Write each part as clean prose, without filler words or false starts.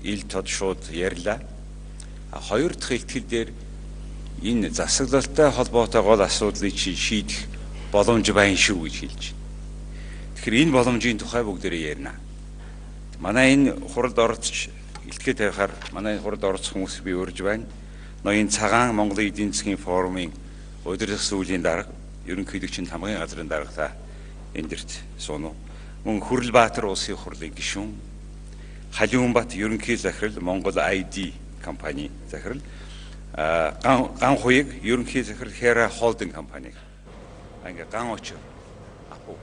ил тод шууд ярьлаа. Хоёр дахь ихтгэл дээр энэ засаглалтай холбоотой гол асуудлыг шийдэх боломж байна шүү гэж хэлж байна. Тэгэхээр энэ боломжийн тухай бүгдээрээ ярина. Манай энэ хуралд оролцож илтгэл тавихаар манай хуралд оролцох хүмүүс би урьж байна. Ноён цагаан Монголын эдийн засгийн форумын удирдах сүүлийн дарга, ерөнхийлөгчийн хамгийн газрын дарга эндэрт сууна. Мөн Хүрлбаатар улсын хурлын гишүүн, Халиунбат ерөнхий захирал Монгол ID компани захирал, Ганхуйг ерөнхий захирал Хера холдинг компани. Ингээ ган очор апу.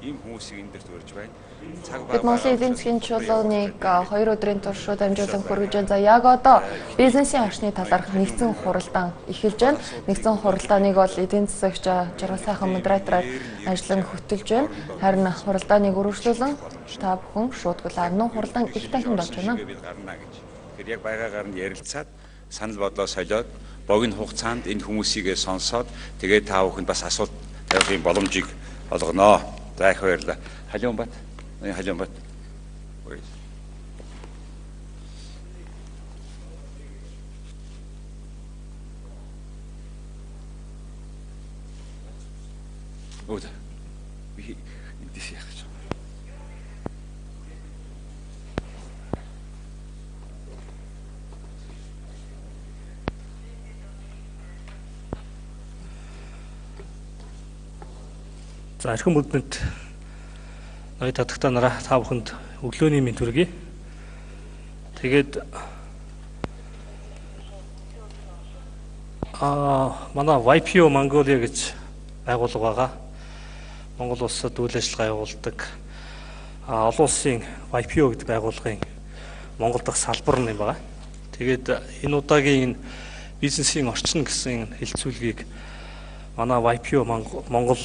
Ийм хүмүүсийг эндэрт урьж байна. Бид Монголын эдийн засгийн чуулганыг 2 өдрийн турш шууд амжуулан хүргэж байна. За яг одоо бизнесийн орчны талаарх нэгдсэн хуралдаан эхэлж байна. Нэгдсэн хуралдааныг бол эдийн засагч Жаргал сайхан модератораар ажиллан хөтөлж байна. Харин хуралдааныг үргэлжлүүлэн та бүхэн шууд гүлэн хуралдаан их дахин болж байна. Тэгэхээр яг байгаагаар нь ярилцаад санал бодлоо солиод богино хугацаанд энэ хүмүүсийгээ сонсоод тэгээд та бүхэнд бас асуулт тавихын боломжийг олгоноо. За их баярлалаа. Халиунбат. Халиунбат. Өөдөө. Би эндээс яах гэж. За эрхэм бүлдэнд ноён татагтаа нараа та бүхэнд өглөөний мэнд хүргэе. Тэгээд манай YPO Mongolia гэж байгууллага байгаа. Монгол улсад үйл ажиллагаа явуулдаг олон улсын YPO гэдэг байгууллагын Монгол дахь салбар нь юм байна. Тэгээд энэ удаагийн бизнесийн орчин гэсэн хэлцүүлгийг манай YPO Монгол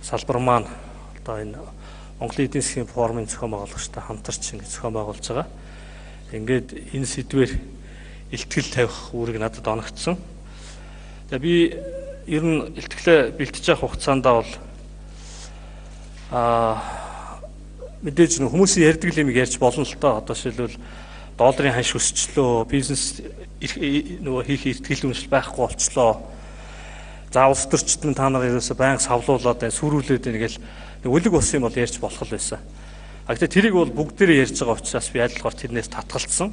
салбар маань одоо энэ Монголын эдийн засгийн форумын зохион байгуулагчтай хамтарч ингэ зохион байгуулж байгаа. Ингээд энэ сэдвээр илтгэл тавих үүрэг надад оногдсон. Тэгээ би ер нь илтгэлээ бэлтэж явах хугацаанд бол мэдээж хүмүүсийн ярьдаг юм ярьж болно л тоо. Одоо жишээлбэл долларын ханш өсчлөө, бизнес нөгөө хийх ихтгэл үнэмшил байхгүй болчлоо. За улс төрчид нь та нар ерөөсө байнга савлуулаад байна, сүрүүлээд байна гэл өлөг болсон юм бол ярьж болох л байсан. Гэхдээ тэрийг бол бүгдээрээ ярьж байгаа учраас би аль болохоор тэрнээс татгалцсан.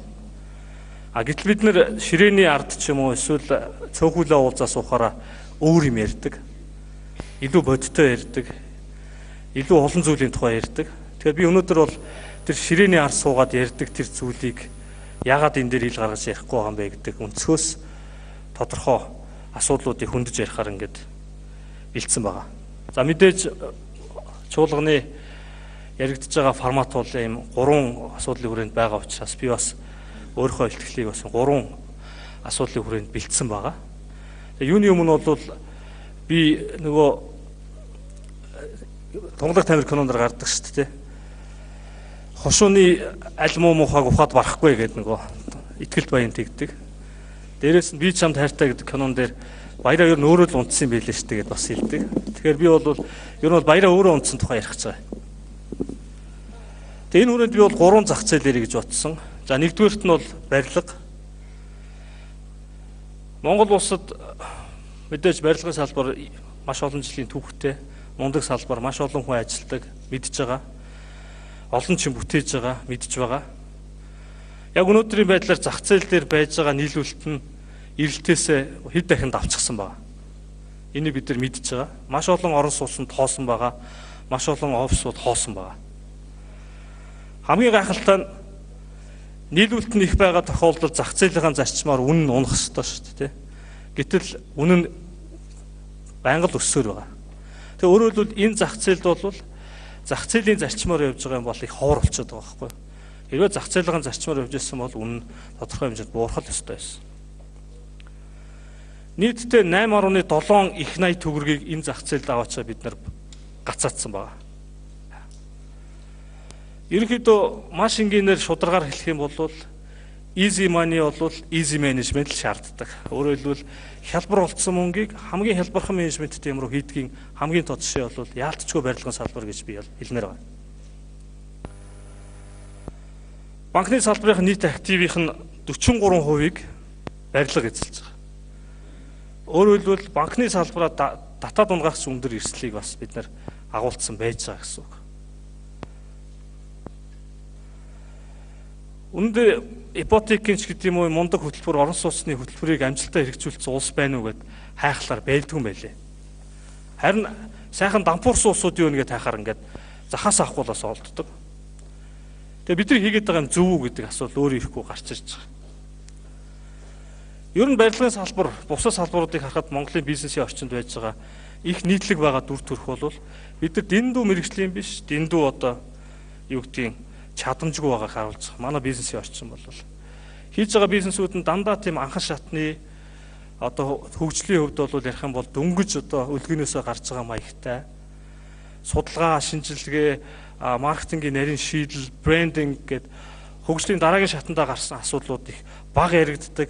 Гэтэл бид нэр ширээний ард ч юм уу эсвэл цөөхүүлээ уулзаа суухаараа өөр юм ярьдаг. Илүү бодиттой ярьдаг. Илүү олон зүйлийн тухай ярьдаг. Тэгэхээр би өнөөдөр бол тэр ширээний ард суугаад ярьдаг тэр зүйлийг яагаад энэ дээр ил гаргаж ярихгүй байгаа юм бэ гэдэг өнцгөөс тодорхой асуудлуудыг хөндөж ярихаар ингээд бэлдсэн байгаа. За мэдээж чуулганы яригдж байгаа формат бол ийм 3 асуудлын хүрээнд байгаа учраас би бас өөрийнхөө илтгэлийг бас 3 асуудлын хүрээнд бэлдсэн байгаа. Тэгээ юуны өмнө бол би нөгөө тунгалаг тамир киноноор гардаг шүү дээ. Хошууны аль муу мухайг ухаад барахгүй гэдэг нөгөө итгэлт баян тэгдэг. Дээрээс нь би чамд хайртай гэдэг кинон дээр баяраа ер нь өөрөө л унтсан юм байлээ шүү дээ гэдээ бас хэлдэг. Тэгэхээр би бол ер нь баяраа өөрөө унтсан тухай ярих гэж байгаа. Тэгээ энэ хүрээнд би бол 3 зах зээл ярих гэж бодсон. За нэгдүгээрт нь бол барилга. Монгол улсад мэдээж барилгын салбар маш олон жилийн түүхтэй, мундаг салбар, маш олон хүн ажилладаг, мэдж байгаа. Олон чин бүтээж байгаа, мэдж байгаа. Яг өнөөдрийн байдлаар зах зээл дээр байж байгаа нийлүүлэлт нь эрэлтээс хэд дахин давчсан байгаа. Энийг бид нар мэдж байгаа. Маш олон орон сууцнд хоосон байгаа. Маш олон офисууд хоосон байгаа. Хамгийн гайхалтай нь нийлүүлэлт нь их байгаа тохиолдолд зах зээлийн зарчмаар үнэ нь унах ёстой шүү дээ. Гэтэл үнэ нь байнга л өссөөр байгаа. Тэгээ өөрөөр хэлбэл энэ зах зээлд бол зах зээлийн зарчмаар явж байгаа юм бол их ховор болчиход байгаа байхгүй юу? Хэрвээ зах зээлийн зарчмаар явж ирсэн бол үнэ нь тодорхой хэмжээнд буурах ёстой байсан. Нийтдээ 8.7 их 80 төгрөгийг энэ зах зээлд аваачаа бид нар гацаадсан байгаа. Ерөнхийдөө маш энгийнээр шударгаар хэлэх юм бол easy money бол easy management л шаарддаг. Өөрөөр хэлбэл хялбар олдсон мөнгийг хамгийн хялбархан менежменттэй юм руу хийдгийн хамгийн тод жишээ бол яалтчгүй барилгын салбар гэж би хэлмээр байна. банкны салбарын нийт активийн 43%-ийг барилга эзэлж байгаа. Өөрөөр хэлбэл банкны салбараа татаад унгаагч өндөр эрсдлийг бас бид нар агуулсан байж байгаа гэсэн үг. Үүндээ ипотекийн ч гэдэг юм уу мундаг хөтөлбөр орон сууцны хөтөлбөрийг амжилттай хэрэгжүүлсэн улс байна уу гэд хайхлаар байлдгүй юм байлээ. Харин сайхан дампуурсан улсуудын юу нэгэ тайхаар ингээд захаас авахгүй бас олддог. Тэгээ бидний хийгээд байгаа юм зөв үү гэдэг асуулт өөрөө ирэхгүй гарч ирж байгаа. Ер нь барилгын салбар, бусад салбаруудыг харахад Монголын бизнесийн орчинд байж байгаа их нийтлэг байгаа дүр төрх бол бид нар дэндүү мэрэгжлийн биш, дэндүү одоо юу гэдгийг чадамжгүй байгааг харуулж байгаа. Манай бизнесийн орчин бол хийж байгаа бизнесүүд нь дандаа тийм анхан шатны одоо хөгжлийн хувьд бол ярих юм бол дөнгөж одоо үлгэнөөсөө гарч байгаа маягтай судалгаа, шинжилгээ, маркетингийн нарийн шийдэл, брендинг гэд хөгжлийн дараагийн шатандаа гарсан асуудлууд их бага яригддаг.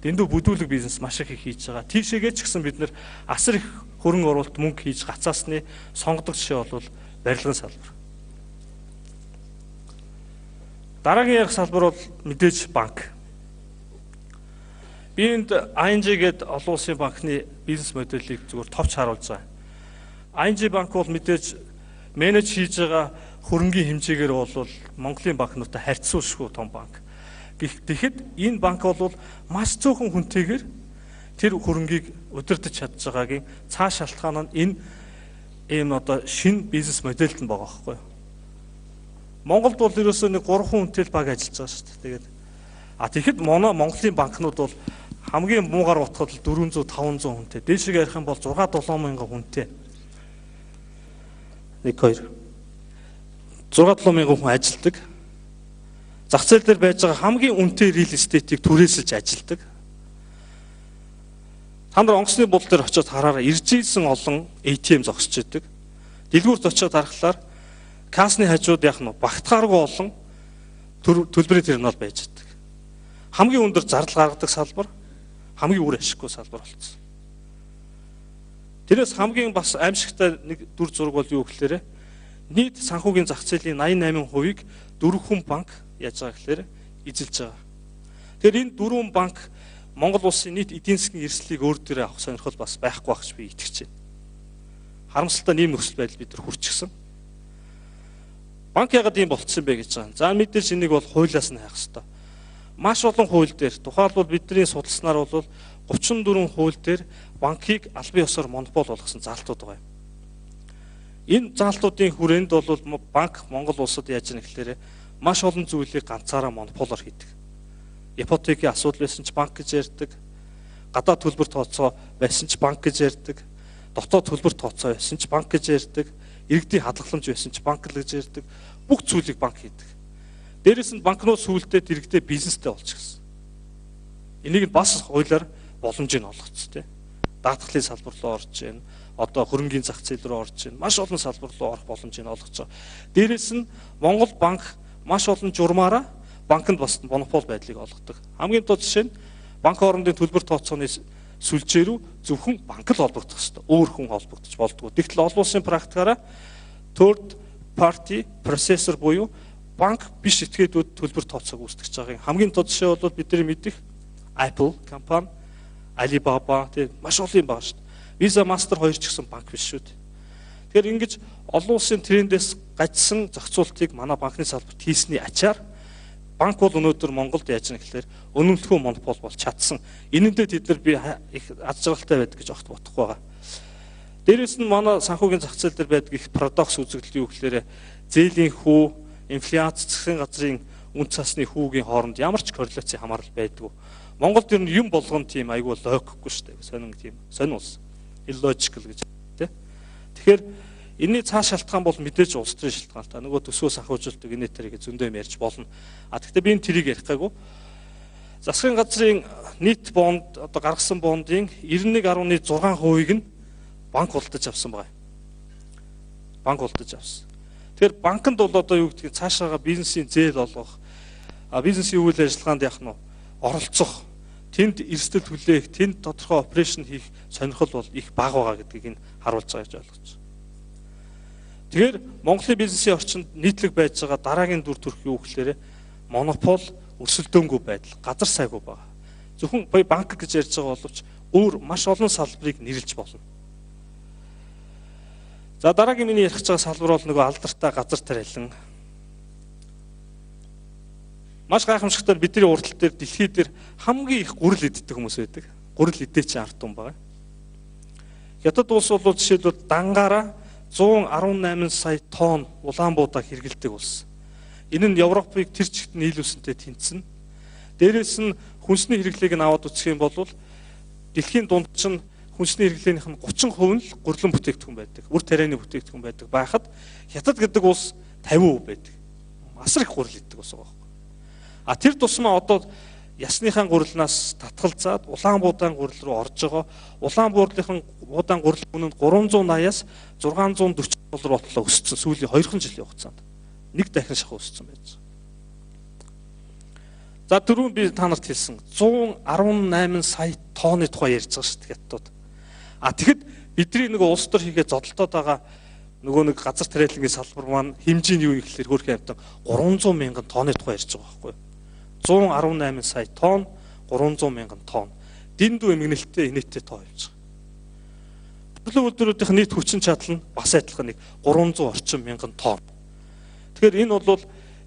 Дэндүү бүдүүлэг бизнес маш их хийж байгаа. Тийшээгээ ч гэсэн бид нэр асар их хөрөнгө оруулалт мөнгө хийж гацаасны сонгодог жишээ бол барилгын салбар. Дараагийн ярих салбар бол мэдээж банк. Би энд ING гээд олон улсын банкны бизнес модельийг зүгээр товч харуулж байгаа. ING банк бол мэдээж менеж хийж байгаа хөрөнгийн хэмжээгээр бол Монголын банкнуудтай харьцуулшгүй том банк. Тэгэхэд энэ банк бол маш цөөхөн хүнтэйгээр тэр хөрөнгийг удирдах чадж байгаагийн цааш шалтгаан нь энэ одоо шинэ бизнес модельд нь байгаа байхгүй юу? Монголд бол ерөөсөө нэг 3 хүнтэй л баг ажиллаж байгаа шүү дээ. Тэгээд тэгэхэд Монголын банкнууд бол хамгийн муугаар утгад 400 500 хүнтэй. Дээшээ ярих юм бол 6 7 мянган хүнтэй. 1 2 6 7 мянган хүн ажилладаг. Зах зээл дээр байж байгаа хамгийн үнэтэй real estate-ийг түрээсэлж ажилдаг. Та нар онгоцны бул дээр очиод хараараа ирж ийсэн олон ATM зогсож идэг. Дэлгүүрт очиод харахаар кассны хажууд яах нь багтгааргүй олон төлбөрийн терминал байж идэг. Хамгийн өндөр зардал гаргадаг салбар, хамгийн үр ашиггүй салбар болсон. Тэрээс хамгийн бас аимшигтай нэг дүр зураг бол юу гэхээр нийт санхүүгийн зах зээлийн 88%-ийг 4 хүн банк яаж байгаа гэхээр эзэлж байгаа. Тэгэхээр энэ 4 банк Монгол улсын нийт эдийн засгийн эрсдлийг өөр дээрээ авах сонирхол бас байхгүй байх гэж би итгэж байна. Харамсалтай ийм нөхцөл байдал бид нар хүрчихсэн. Банк яагаад ийм болцсон бэ гэж байгаа. За мэдээж энийг бол хуулиас нь хайх хэрэгтэй. Маш олон хууль дээр тухайлбал бидний судалснаар бол 34 хууль дээр банкыг албан ёсоор монопол болгосон заалтууд байгаа юм. Энэ заалтуудын хүрээнд бол банк Монгол улсад яаж яах гэхээр маш олон зүйлийг ганцаараа монополоор хийдэг. Ипотекийн асуудал байсан ч банк гэж ярьдаг. Гадаад төлбөр тооцоо байсан ч банк гэж ярьдаг. Дотоод төлбөр тооцоо байсан ч банк гэж ярьдаг. Иргэдийн хадгаламж байсан ч банк л гэж ярьдаг. Бүх зүйлийг банк хийдэг. Дээрээс нь банкнууд сүүлдээ иргэдээ бизнестэй болчихсон. Энийг нь бас хуулиар боломжийг олгоцтой. Даатгалын салбар руу орж байна. Одоо хөрөнгийн зах зээл рүү орж байна. Маш олон салбар руу орох боломжийг олгож байгаа. Дээрээс нь Монгол банк маш олон журмаараа банкнд бас монопол байдлыг олгодог. Хамгийн тод жишээ нь банк хоорондын төлбөр тооцооны сүлжээ рүү зөвхөн банк л холбогдох ёстой. Өөр хүн холбогдож болдгоо. Тэгтэл олон улсын практикаараа third party processor буюу банк биш этгээдүүд төлбөр тооцоог үүсгэж байгаа. Хамгийн тод жишээ бол бидний мэдих Apple компани, Alibaba тийм маш олон юм байгаа шүү дээ. Visa, Master хоёр ч гэсэн банк биш шүү дээ. Тэгэхээр ингэж олон улсын трендээс гажсан зохицуултыг манай банкны салбарт хийсний ачаар банк бол өнөөдөр Монголд яаж нэг гэхээр өнөмтгөө монопол болж чадсан. Энэндээ тэд нар би их аз жаргалтай байдаг гэж огт бодохгүй байгаа. Дээрээс нь манай санхүүгийн зах зээл дээр байдаг их парадокс үзэгдэл юу гэхээр зээлийн хүү, инфляц, засгийн газрын үн цасны хүүгийн хооронд ямар ч корреляцийн хамаарал байдгүй. Монголд ер нь юм болгон тийм айгүй логикгүй шүү дээ. Сонин тийм сонин улс. Illogical гэж тийм. Тэгэхээр энэний цааш шалтгаан бол мэдээж улс төрийн шалтгаалтай. Нөгөө төсвөө санхүүжилт гинэ тэрийг зөндөө юм ярьж болно. Гэхдээ би энэ тэрийг ярих гайгүй. Засгийн газрын нийт бонд одоо гаргасан бондын 91.6%-ийг нь банк худалдаж авсан байна. Банк худалдаж авсан. Тэгэхээр банкнд бол одоо юу гэдгийг цаашаага бизнесийн зээл олгох, бизнесийн үйл ажиллагаанд яах нь оролцох, тэнд эрсдэл хүлээх, тэнд тодорхой операшн хийх сонирхол бол их бага байгаа гэдгийг нь харуулж байгаа гэж ойлгож байна. Тэгэхээр Монголын бизнесийн орчинд нийтлэг байж байгаа дараагийн дүр төрх юу гэхээр монопол, өрсөлдөөнгүй байдал, газар сайгүй байгаа. Зөвхөн банк гэж ярьж байгаа боловч өөр маш олон салбарыг нэрлэж болно. За дараагийн миний ярих гэж байгаа салбар бол нөгөө алдартай газар тариалан. Маш гайхамшигтай бидний уртал дээр дэлхий дээр хамгийн их гурил иддэг хүмүүс байдаг. Гурил идээч ард түмэн байгаа. Хятад улс бол жишээлбэл дангаараа 118 сая тонн улаан буудаа хэрэглэдэг улс. Энэ нь Европыг тэр чигт нийлүүлсэнтэй тэнцэнэ. Дээрээс нь хүнсний хэрэглээг нь аваад үзэх юм бол дэлхийн дунд чинь хүнсний хэрэглээнийх нь 30% нь л гурилан бүтээгдэхүүн байдаг. Үр тарианы бүтээгдэхүүн байдаг. Байхад Хятад гэдэг улс 50% байдаг. Асар их гурил иддэг ус байгаа. А тэр тусмаа одоо ясныхаа гурилнаас татгалзаад улаан буудаан гурил руу орж байгаа. Улаан буудаан гурил үнэнд 380-аас 640 доллар бодлоо өссөн сүүлийн 2 жилийн хугацаанд. Нэг дахин шахуу өссөн байж байгаа. За түрүүн би та нарт хэлсэн 118 сая тонны тухай ярьж байгаа шүү дээ хятад. А тэгэхэд бидний нэг улс төр хийгээ зодолтоод байгаа нөгөө нэг газар тариалангийн салбар маань хэмжээ нь юу юм гэхээр хөрх амтан 300 мянган тонны тухай ярьж байгаа байхгүй юу? 118 сая тонн, 300 мянган тонн. Дэндүү эмгэнэлттэй инээдтэй тоо явж байгаа. Төрлөө үйлдвэрүүдийн нийт хүчин чадал нь бас адилхан нэг 300 орчим мянган тонн. Тэгэхээр энэ бол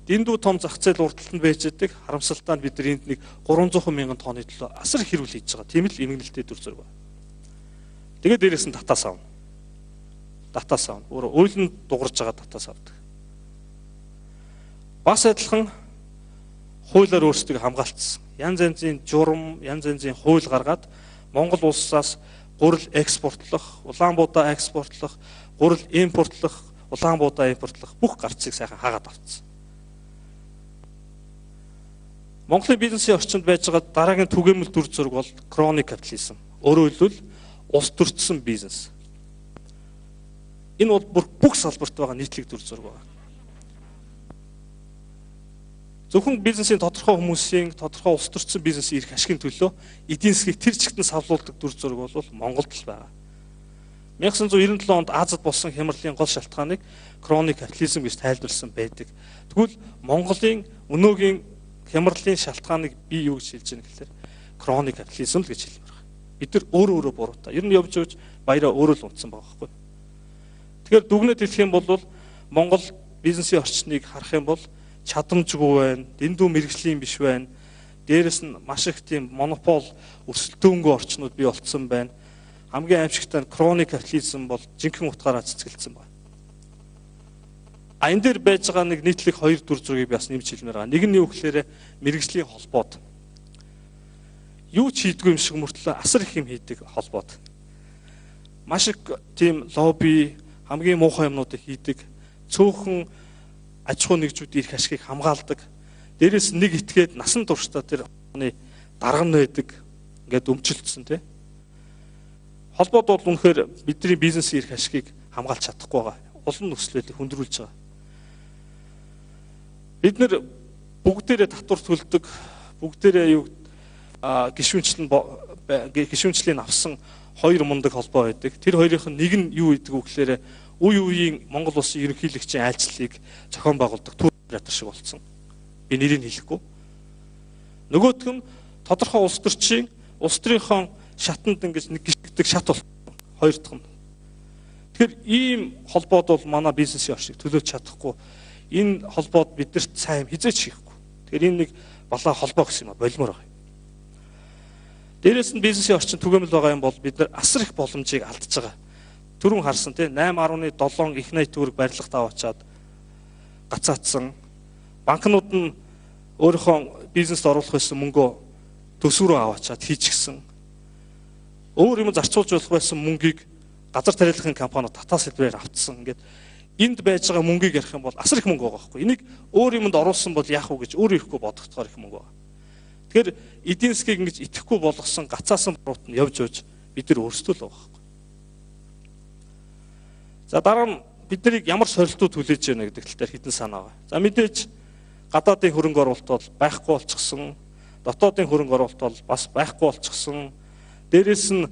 дэндүү том зах зээл урталтанд байж байгаа. Харамсалтай нь бид нар энд нэг 300 мянган тонны төлөө асар их хэрүүл хийж байгаа. Тийм л эмгэнэлттэй дүр зураг байна. Тэгээд дээрээс нь татаас авна. Татаас авна. Өөрөөр уйланд дугарж байгаа татаас авдаг. Бас адилхан хуулиар өөрсдөө хамгаалцсан. Янз янзын журам, янз янзын хууль гаргаад Монгол улсаас гурил экспортлох, улаан буудаа экспортлох, гурил импортлох, улаан буудаа импортлох бүх гарцыг сайхан хаагаад авцсан. Монголын бизнесийн орчинд байж байгаа дараагийн түгээмэл дүр зураг бол крони капитализм. Өөрөөр хэлбэл улс төрчсөн бизнес. Энэ бол бүх салбарт байгаа нийтлэг дүр зураг байна. Зөвхөн бизнесийн тодорхой хүмүүсийн тодорхой улс төрчсөн бизнесийн эрх ашигын төлөө эдийн засгийг тэр чигтэн савлуулдаг дүр зураг бол Монголд л байгаа. 1997 онд Азад болсон хямралын гол шалтгааныг крони капитализм гэж тайлбарласан байдаг. Тэгвэл Монголын өнөөгийн хямралын шалтгааныг би юу гэж хэлж байна гэхээр крони капитализм л гэж хэлмээр байна. Бид нар өөрөө буруутай. Ер нь явж баяраа өөрөө л унтсан байгаа байхгүй. Тэгэхээр дүгнэлт хэлэх юм бол Монгол бизнесийн орчныг харах юм бол чадамжгүй байна, дэндүү мэрэгжлийн биш байна. Дээрээс нь маш их тийм монопол, өрсөлдөөнгүй орчнууд бий болцсон байна. Хамгийн аимшигтай нь крони капитализм бол жинхэнэ утгаараа цэцгэлсэн байна. А энэ дээр байж байгаа нэг нийтлэг хоёр дүр зургийг би бас нэмж хэлмээр байгаа. Нэг нь юу гэхээр мэрэгжлийн холбоод. Юу ч хийдгүй юм шиг мөртлөө асар их юм хийдэг холбоод. Маш их тийм лобби, хамгийн муухай юмнуудыг хийдэг. Цөөхөн аж ахуй нэгжүүдийн эрх ашигыг хамгаалдаг. Дээрээс нэг итгээд насан туршдаа тэр дарга нь байдаг. Ингээд өмчлөлтсөн тий. Холбоод бол үнэхээр бидний бизнесийн эрх ашигыг хамгаалж чадахгүй байгаа. Олон нөхцөлийг хөндрүүлж байгаа. Бид нэр бүгдээрээ татвар төлдөг, бүгдээрээ юу гишүүнчлийн авсан хоёр мундаг холбоо байдаг. Тэр хоёрын нэг нь юу гэдэг вэ гэхээр үе үеийн Монгол улсын ерөнхийлөгчийн айлчлалыг зохион байгуулдаг тур шиг болсон. Би нэрийг хэлэхгүй. Нөгөөх нь тодорхой улс төрчийн улс төрийнхөө шатанд ингэж нэг гიშгдэг шат болсон. Хоёр дахь нь. Тэгэхээр ийм холбоод бол манай бизнесийн орчныг төлөөж чадахгүй. Энэ холбоод бидэрт сайн хизээч хийхгүй. Тэгэхээр энэ нэг балаа холбоо гэсэн юм а болмоор байгаа. Дээрээс нь бизнесийн орчин түгээмэл байгаа юм бол бид нар асар их боломжийг алдж байгаа. Түрүүн харсан тий 8.7 их найт төгрөг барилгад аваачаад гацаатсан. Банкнууд нь өөрийнхөө бизнест оруулах байсан мөнгөө төсвөрөө аваачаад хийчихсэн. Өөр юм зарцуулж болох байсан мөнгийг газар тариалахын компаниуд татаас хэлбэрээр авцсан. Ингээд энд байж байгаа мөнгийг ярих юм бол асар их мөнгө байгаа байхгүй. Энийг өөр юмд оруулсан бол яах вэ гэж өөрөө ирэхгүй бодогдохоор их мөнгө байгаа. Тэгэхээр эдийн засгийг ингэж итгэхгүй болгосон гацаасан буруут нь явж бид нар өөрсдөө л байгаа байхгүй. За дараа нь бид нарыг ямар сорилтууд хүлээж байна гэдэг талаар хэдэн санаа байгаа. За мэдээж гадаадын хөрөнгө оруулалт бол байхгүй болчихсон. Дотоодын хөрөнгө оруулалт бол бас байхгүй болчихсон. Дээрээс нь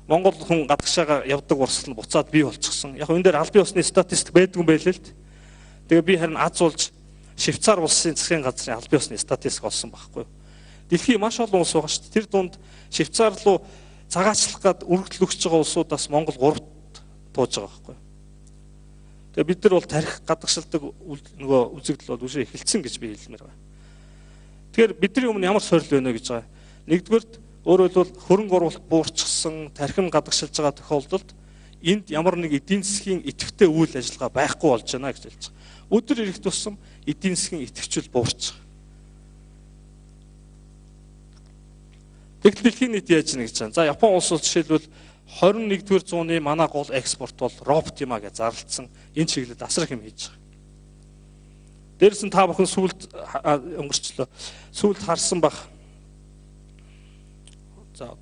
Монгол хүн гадагшаага явдаг урсгал нь буцаад бий болчихсон. Яг энэ дээр албан ёсны статистик байдгүй юм байлээ л. Тэгээ би харин аз уулж Швейцар улсын засгийн газрын албан ёсны статистик олсон байхгүй юу? Дэлхийн маш олон улс байгаа шүү дээ. Тэр дунд Швейцар руу цагаачлах гад үргэлжлэл өгч байгаа улсуудаас Монгол 3-т тууж байгаа байхгүй юу? Тэгээ бид нар бол тарих гадагшилдаг нөгөө үзэгдэл бол үгүй эхэлсэн гэж би хэлмээр байна. Тэгэхээр бидний өмнө ямар сорил байна вэ гэж байгаа. Нэгдүгээрт өөрөөр хэлбэл хөрөнгө оруулалт буурчихсан, тархин гадагшилж байгаа тохиолдолд энд ямар нэг эдийн засгийн идэвхтэй үйл ажиллагаа байхгүй болж байна гэж хэлж байгаа. Өдөр ирэх тусам эдийн засгийн идэвхжил буурч байгаа. Тэгтэл дэлхийн нийт яаж нэг гэж байна. За Япон улс бол жишээлбэл 21-р зууны манай гол экспорт бол робот юм а гэж зарлцсан энэ чиглэлд асар их юм хийж байгаа. Дээрээс нь та бүхэн сүүлд өнгөрчлөө. Сүүлд харсан бах. За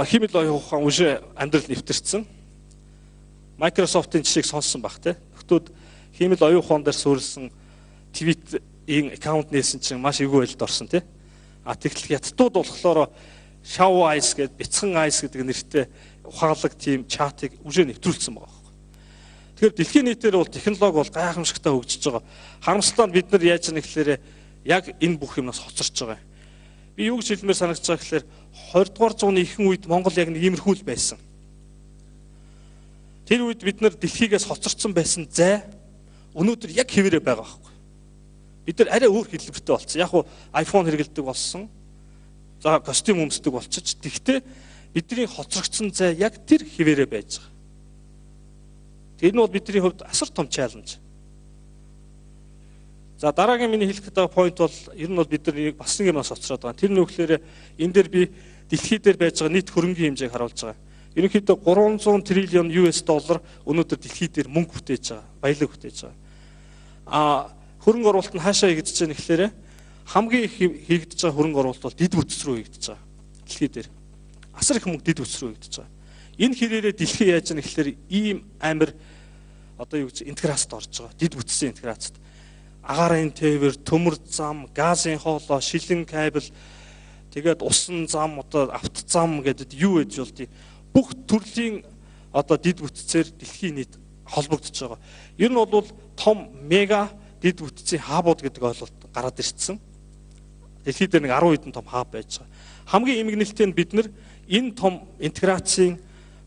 химэл оюун ухаан уже амьдрал нэвтэрсэн. Microsoft-ийн жишээг сонссон бах те. Нөхдүүд химэл оюун ухаан дээр суурилсан твитийн аккаунт нээсэн чинь маш эвгүй байлд орсон те. Тэгтэл хятадууд болохоор Show Eyes гэдэг бяцхан eyes гэдэг нэртэй ухаалаг тийм чатыг уже нэвтрүүлсэн байгаа. Тэгэхээр дэлхийн нийтээр бол технологи бол гайхамшигтай хөгжиж байгаа. Харамсалтай нь бид нар яаж нэхлээрээ яг энэ бүх юмнаас хоцорч байгаа. Би юу гэж хэлмээр санагдаж байгаа гэхээр 20-р зууны ихэнх үед Монгол яг нэг иймэрхүү л байсан. Тэр үед бид нар дэлхийгээс хоцорсон байсан зай өнөөдөр яг хэвээрээ байгаа байхгүй. Бид нар арай өөр хэлбэртэй болсон. Яг уу iPhone хэрэглэдэг болсон. За костюм өмсдөг болчих. Тэгвэл бидний хоцрогдсон зай яг тэр хэвээрээ байж байгаа. Тэр нь бол бидний хувьд асар том чаленж. За дараагийн миний хэлэх гэдэг point бол ер нь бол бид нар бас нэг юмас оцроод байгаа. Тэр нь өгөхлөөр энэ дээр би дэлхий дээр байж байгаа нийт хөрөнгийн хэмжээг харуулж байгаа. Ерөнхийдөө 300 триллион US доллар өнөөдөр дэлхий дээр мөнгө бүтээж байгаа, баялаг бүтээж байгаа. Хөрөнгө оруулалт нь хаашаа хийгдэж байгаа нэхлээрээ хамгийн их хийгдэж байгаа хөрөнгө оруулалт бол дэд бүтц рүү хийгдэж байгаа. Дэлхий дээр асар их мөнгө дэд бүтц рүү хийгдэж байгаа. Энэ хэрээрээ дэлхий яаж байгаа нэхлээр ийм амир одоо юу гэж интеграцид орж байгаа. Дэд бүтцийн интеграцид. Агаарын тээвэр, төмөр зам, газын хоолой, шилэн кабель, тэгээд усан зам, одоо авто зам гэдэг юу гэж болдгийг бүх төрлийн одоо дэд бүтцээр дэлхийн нийт холбогдож байгаа. Ер нь бол том мега дэд бүтцийн хабууд гэдэг ойлголт гараад ирсэн. Дэлхийд дээр нэг 10 хэдэн том хаб байж байгаа. Хамгийн эмгэнэлтэй нь бид нар энэ том интеграцийн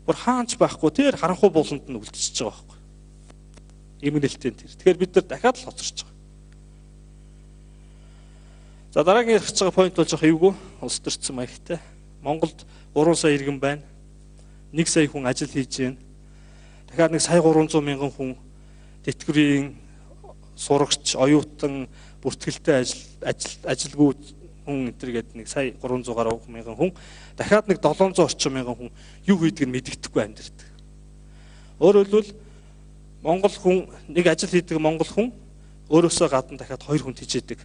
бүр хаанч байхгүй тэр харанхуй буланд нь үлдчихэж байгаа байхгүй. Эмгэнэлтэй нь тэр. Тэгэхээр бид нар дахиад л хоцорч байгаа. За дараагийн ярих гэж байгаа point бол жоох эвгүй улс төрчин маягтай. Монголд 3 сая иргэн байна. 1 сая хүн ажил хийж байна. Дахиад нэг сая 300 мянган хүн тэтгэврийн сурагч, оюутан, бүртгэлтэй ажилгүй хүн энэ гэдэг нэг сая 300 гаруй мянган хүн. Дахиад нэг 700 орчим мянган хүн юу хийдгийг мэддэхгүй амьдэрдэг. Өөрөөр хэлбэл Монгол хүн нэг ажил хийдэг монгол хүн өөрөөсөө гадна дахиад 2 хүн хичээдэг.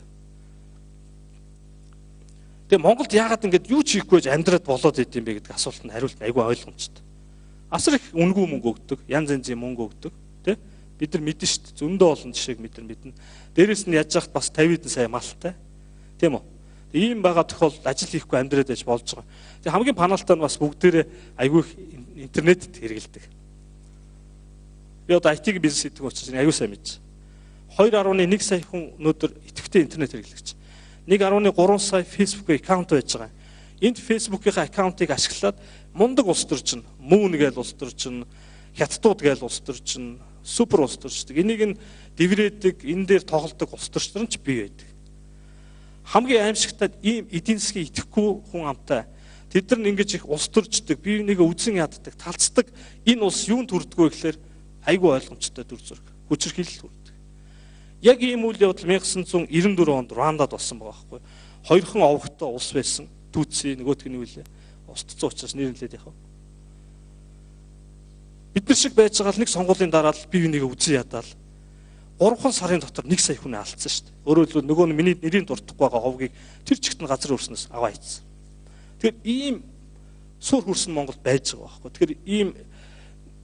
Тэгээ Монголд яагаад ингэж юу ч хийхгүй амьдраад болоод идэм бэ гэдэг асуултанд хариулт нь айгүй ойлгомжтой. Асар их үнгүй мөнгө өгдөг, янз янзын мөнгө өгдөг, тий? Бид нар мэднэ шүү дээ. Зөндөө олон жишээг бид нар мэднэ. Дээрээс нь яаж яхад бас 50 сая малтай. Тийм үү? Ийм байгаа тохиолдолд ажил хийхгүй амьдраад байж болж байгаа. Тэгээ хамгийн панаалтай нь бас бүгдээрээ айгүй их интернетэд хэрэгэлдэг. Би одоо IT-г бизнес хийдэг учраас айгүй сайн мэдж. 2.1 сая хүн өнөөдөр идэвхтэй интернет хэрэглэгч. 1.3 сая Facebook аккаунт байж байгаа. Энд Facebook-ийн аккаунтыг ашиглаад мундаг улс төрчин, Moon гээл улс төрчин, Хятадууд гээл улс төрчин, супер улс төрчдөг. Энийг нь дэврээдэг, энэ дээр тоглодог улс төрчдөр нь ч бий байдаг. Хамгийн аимшигтай ийм эдийн засгийн идэхгүй хүн амтай. Тэд нар ингэж их улс төрчдөг, бие бинийгээ үзэн яддаг, талцдаг. Энэ улс юунд хүрдэггүй гэхээр айгүй ойлгомжтой дүр зураг, хүчирхийлэл хүрдэг. Яг ийм үйл явдал 1994 онд Руандад болсон байгаа байхгүй. Хоёрхан овогтой улс байсан. Түүцээ нөгөөтг нь юу вэ? Устцсан учраас нэрлээд яхав. Бид нар шиг байж байгаа л нэг сонгуулийн дараа л бие бинийгээ үзэн ядаал 3 сарын дотор 1 сая хүн алдсан шүү дээ. Өөрөөр хэлбэл нөгөө нь миний нэрийн дуртахгүй байгаа ховгийг тэр чигт нь газар өрснөөс аваа ийцсэн. Тэгэхээр ийм сур хүрсэн Монголд байж байгаа байхгүй. Тэгэхээр ийм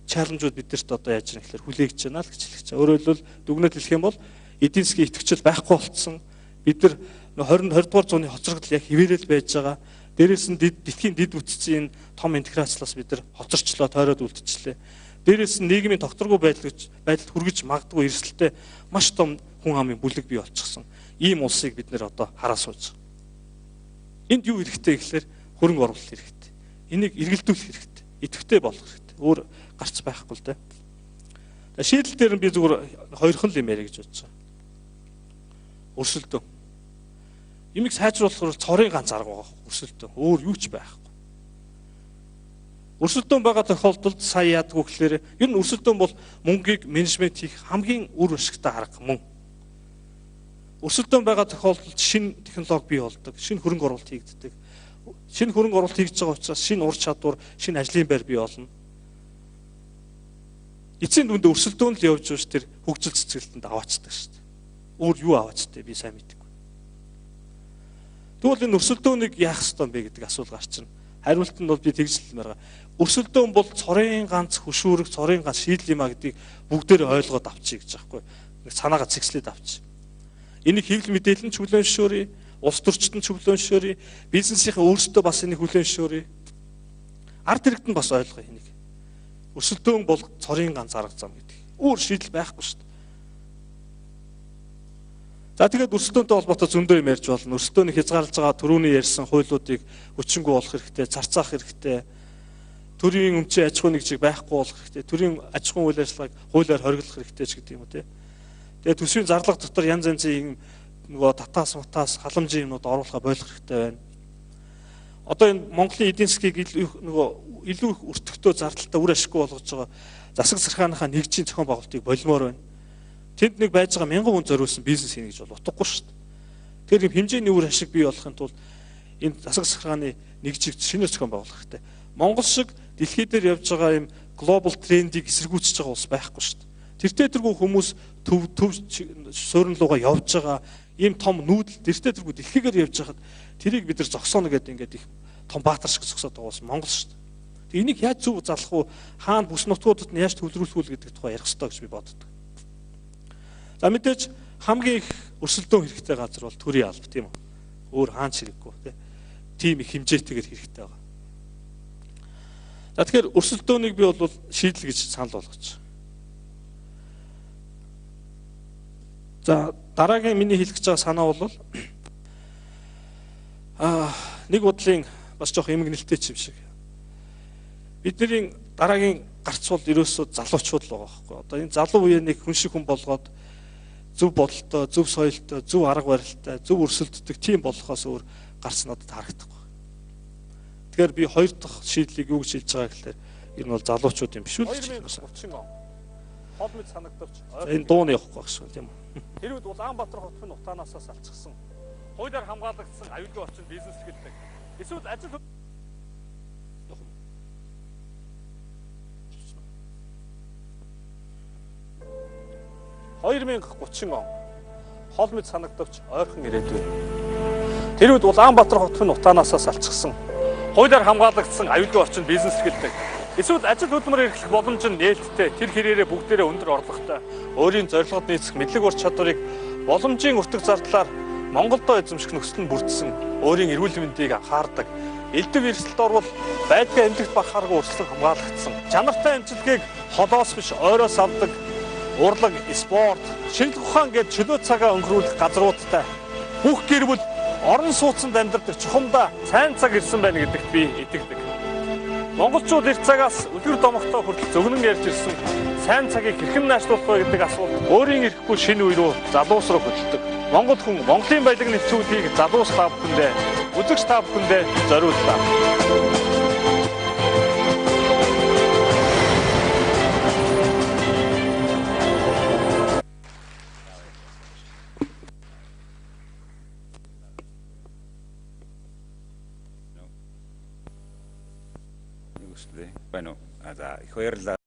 чаленжууд бидэрт одоо яаж юм гэхээр хүлээгдэж байна л гэж хэлж байгаа. Өөрөөр хэлбэл дүгнэлт хэлэх юм бол эдийн засгийн идэвхжил байхгүй болцсон. Бид нар 20 дугаар зууны хоцрогдол яг хിവэрэл байж байгаа. Дээрээс нь дэлхийн дэд бүтцийн том интеграцлаас бид нар хоцорчлоо, тойроод үлдчихлээ. Дээрээс нь нийгмийн тогтворгүй байдалд хүргэж магадгүй эрсдэлтэй маш том хүн амын бүлэг бий болчихсон. Ийм улсыг бид нэр одоо хараа сууж байгаа. Энд юу хэрэгтэй гэхээр хөрөнгө оруулалт хэрэгтэй. Энийг эргэлдүүлэх хэрэгтэй. Идэвхтэй болох хэрэгтэй. Өөр гарч байхгүй л дээ. Шийдэл дээр нь би зүгээр хоёрхан л юм яриа гэж бодож байгаа. Өрсөлдөөн. Имийг сайжруулах цорын ганц арга байгаа. Өрсөлдөөн. Өөр юу ч байхгүй. Өрсөлдөөн байгаа тохиолдолд сая яадгүй гэхээр ер нь өрсөлдөөн бол мөнгийг менежмент хийх хамгийн үр ашигтай арга мөн. Өрсөлдөөн байгаа тохиолдолд шинэ технологи бий болдог, шинэ хөрөнгө оруулалт хийгддэг. Шинэ хөрөнгө оруулалт хийж байгаа учраас шинэ ур чадвар, шинэ ажлын байр бий болно. Эцсийн дүнд өрсөлдөөн л явж байгаа ш тэр хөгжил цэцгэлтэнд аваачдаг шүү дээ. Өөр юу аваачтай би сайн мэдгүй. Тэгвэл энэ өрсөлдөөнийг яах ёстой юм бэ гэдэг асуулт гарч ирнэ. Хариулт нь бол би тэгж хэлмээр байгаа. Өрсөлдөөн бол цорын ганц хөшүүрэг, цорын ганц шийдэл юм а гэдгийг бүгдээр ойлгоод авчий гэж байгаа байхгүй. Санаагаа цэгслээд авчий. Энийг хэвлэл мэдээлэл нь чөлөөн шөөрье, улс төрчид нь чөлөөн шөөрье, бизнесийнхээ өөрсдөө бас энийг хүлээн шөөрье. Ард иргэд нь бас ойлгоё энийг. Өрсөлдөөн бол цорын ганц арга зам гэдэг. Өөр шийдэл байхгүй шүү дээ. За тэгээд өрсөлдөөнтэй холбоотой зөндөө юм ярьж болно. Өрсөлдөөнийг хязгаарлаж байгаа түрүүний ярьсан хуулиудыг хүчингүй болох хэрэгтэй, зарцаах хэрэгтэй. Төрийн өмчийн аж ахуйн нэгжийг байхгүй болох хэрэгтэй. Төрийн аж ахуйн үйл ажиллагааг хуулиар хориглох хэрэгтэй ч гэдэг юм уу те. Тэгээд төсвийн зарлага дотор янз янзын нөгөө татаас мутаас халамжийн юмнууд оруулахаа болох хэрэгтэй байна. Одоо энэ Монголын эдийн засгийг нөгөө илүү их өртөгтэй зардалтай үр ашиггүй болгож байгаа засаг сархааныхаа нэгжийн зохион байгуулалтыг болимоор байна. Тэнд нэг байж байгаа 1000 хүн зориулсан бизнес хийнэ гэж бол утгагүй шүү дээ. Тэгэхээр юм хэмжээний үр ашиг бий болохын тулд энэ засаг сархааны нэгжийг шинээр зохион байгуулах хэрэгтэй. Монгол шиг дэлхий дээр явж байгаа юм глобал трендийг эсэргүүцэж байгаа улс байхгүй шүү дээ. Тэртээ тэргүй хүмүүс төв суурин руугаа явж байгаа ийм том нүүдэл тэртээ тэргүй дэлхийгээр явж байхад тэрийг бид нар зогсооно гэдэг ингээд их том баатар шиг зогсоод байгаа улс Монгол шүү дээ. Тэг энийг яаж зөв залах вэ? Хаана бүс нутгуудад нь яаж төвлөрүүлэх вэ гэдэг тухай ярих хэрэгтэй гэж би боддог. За мэдээж хамгийн их өрсөлдөөн хэрэгтэй газар бол төрийн алба тийм үү? Өөр хаач хэрэггүй тийм их хэмжээтэйгээр хэрэгтэй байгаа. За тэгэхээр өрсөлдөөнийг би бол шийдэл гэж санал болгож. За дараагийн миний хэлэх гэж байгаа санаа бол нэг бодлын бас жоох эмгэнэлтэй ч юм шиг. Бидний дараагийн гарц бол ерөөсөө залуучууд л байгаа байхгүй. Одоо энэ залуу үеийн нэг хүн шиг хүн болгоод зөв бодолтой, зөв соёлтой, зөв арга барилтай, зөв өрсөлддөг тийм болохоос өөр гарц надад харагдахгүй. Тэгэхээр би хоёр дахь шийдлийг юу гэж хэлж байгаа гэхээр ер нь бол залуучууд юм биш үү? 2030 он. Хол мэд санагдавч. Энэ дууны явахгүй байх шүү тийм үү? Тэрүүд Улаанбаатар хотын утаанаасаа салчихсан. Хуулиар хамгаалагдсан аюулгүй орчин бизнес эрхэлдэг. Эсвэл ажил 2030 он хол мэд санагдавч ойрхон ирээдүй. Тэрүүд Улаанбаатар хотын утаанаасаа салчихсан. Хуулиар хамгаалагдсан аюулгүй орчин бизнес эрхэлдэг. Эсвэл ажил хөдөлмөр эрхлэх боломж нь нээлттэй, тэр хэрээрээ бүгдээрээ өндөр орлоготой, өөрийн зорилгод нийцэх мэдлэг ур чадварыг боломжийн өртөг зардлаар Монголдо эзэмших нөхцөл нь бүрдсэн, өөрийн эрүүл мэндийг анхаардаг, элдв эрсдэлд орвол байдгаа эмнэлэгт бахааргүй өрсөлдөн хамгаалагдсан. Чанартай амжилтгийг холоос биш ойроос авдаг урлаг, спорт, шинжлэх ухаан гээд чөлөө цагаа өнгөрүүлэх газруудтай бүх гэр бүл орон сууцнд амьдардаг чухамдаа сайн цаг ирсэн байна гэдэгт би итгэдэг. Монголчууд эрт цагаас үлгэр домогтой хүртэл зөгнөн ярьж ирсэн сайн цагийг хэрхэн наашлуулах вэ гэдэг асуулт өөрийн эрэхгүй шинэ үе рүү залуус руу хөдөлдөг. Монгол хүн Монголын баялаг нэвтрүүлгийг залуус та бүхэндээ, үзэгч та бүхэндээ зориуллаа. Bueno, их баярлалаа.